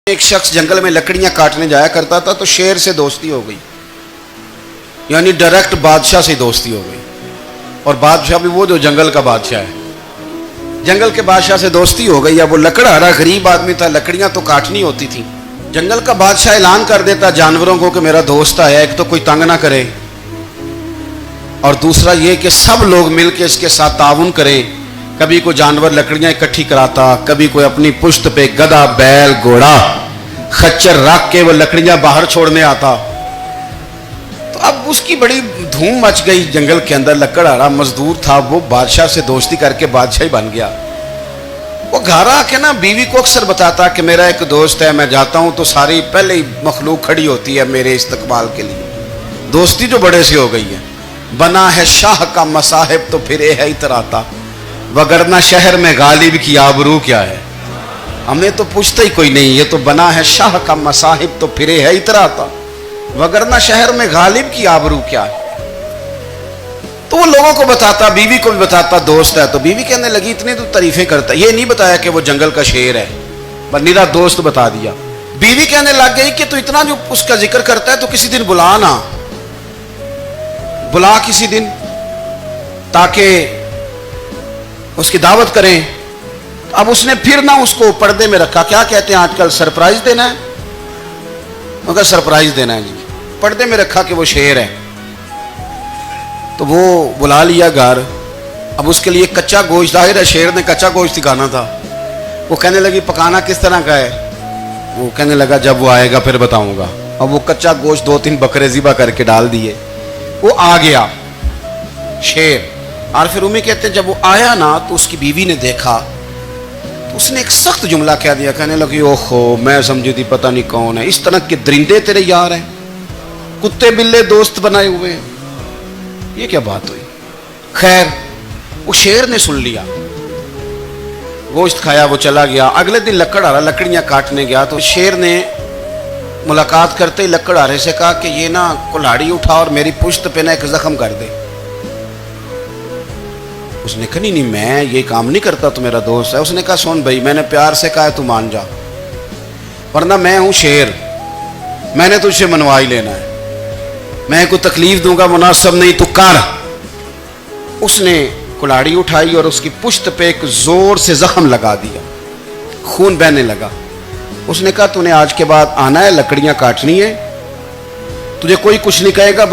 ایک شخص جنگل میں لکڑیاں کاٹنے جایا کرتا تھا تو شیر سے دوستی ہو گئی، یعنی ڈائریکٹ بادشاہ سے دوستی ہو گئی. اور بادشاہ بھی وہ جو جنگل کا بادشاہ ہے، جنگل کے بادشاہ سے دوستی ہو گئی. اب وہ لکڑہارا غریب آدمی تھا، لکڑیاں تو کاٹنی ہوتی تھیں. جنگل کا بادشاہ اعلان کر دیتا جانوروں کو کہ میرا دوست آیا، ایک تو کوئی تنگ نہ کرے، اور دوسرا یہ کہ سب لوگ مل کے اس کے ساتھ تعاون کریں. کبھی کوئی جانور لکڑیاں اکٹھی کراتا، کبھی کوئی اپنی پشت پہ گدھا، بیل، گھوڑا، خچر رکھ کے وہ لکڑیاں باہر چھوڑنے آتا. تو اب اس کی بڑی دھوم مچ گئی جنگل کے اندر. لکڑہارا مزدور تھا، وہ بادشاہ سے دوستی کر کے بادشاہ ہی بن گیا. وہ گھر آ کے نا بیوی کو اکثر بتاتا کہ میرا ایک دوست ہے، میں جاتا ہوں تو ساری پہلے ہی مخلوق کھڑی ہوتی ہے میرے استقبال کے لیے. دوستی جو بڑے سے ہو گئی ہے. بنا ہے شاہ کا مصاحب تو پھر ہے اتراتا، وگرنہ شہر میں غالب کی آبرو کیا ہے. ہمیں تو پوچھتا ہی کوئی نہیں، یہ تو بنا ہے شاہ کا مصاحب تو پھر ہے اتراتا، وگرنہ شہر میں غالب کی آبرو کیا ہے. تو وہ لوگوں کو بتاتا، بیوی کو بھی بتاتا دوست ہے. تو بیوی کہنے لگی اتنی تو تعریفیں کرتا، یہ نہیں بتایا کہ وہ جنگل کا شیر ہے، پر میرا دوست بتا دیا. بیوی کہنے لگ گئی کہ تو اتنا جو اس کا ذکر کرتا ہے تو کسی دن بلا نا، بلا کسی دن تاکہ اس کی دعوت کریں. اب اس نے پھر نہ اس کو پردے میں رکھا. کیا کہتے ہیں آج کل، سرپرائز دینا ہے، مگر سرپرائز دینا ہے جی. پردے میں رکھا کہ وہ شیر ہے. تو وہ بلا لیا گھر. اب اس کے لیے کچا گوشت، ظاہر ہے شیر نے کچا گوشت سکھانا تھا. وہ کہنے لگی پکانا کس طرح کا ہے. وہ کہنے لگا جب وہ آئے گا پھر بتاؤں گا. اب وہ کچا گوشت 2-3 بکرے ذبح کر کے ڈال دیے. وہ آ گیا شیر. اور پھر امی کہتے ہیں جب وہ آیا نا تو اس کی بیوی نے دیکھا تو اس نے ایک سخت جملہ کہہ دیا. کہنے لگی اوہو، میں سمجھی تھی پتہ نہیں کون ہے، اس طرح کے درندے تیرے یار ہیں، کتے بلے دوست بنائے ہوئے ہیں، یہ کیا بات ہوئی. خیر وہ شیر نے سن لیا، گوشت کھایا، وہ چلا گیا. اگلے دن لکڑہارا لکڑیاں کاٹنے گیا تو شیر نے ملاقات کرتے ہی لکڑہارے سے کہا کہ یہ نا کلاڑی اٹھا اور میری پشت پہ نا ایک زخم کر دے. اس نے کہا نہیں میں یہ کام نہیں کرتا، تو میرا دوست ہے. اس نے کہا سن بھائی، میں نے پیار سے کہا ہے تو مان جا، ورنہ میں ہوں شیر، میں نے تجھ سے منوا ہی لینا ہے، میں کوئی تکلیف دوں گا مناسب نہیں، تو کر. اس نے کلاڑی اٹھائی اور اس کی پشت پہ ایک زور سے زخم لگا دیا، خون بہنے لگا. اس نے کہا تو نے آج کے بعد آنا ہے، لکڑیاں کاٹنی ہے، تجھے کوئی کچھ نہیں کہے گا.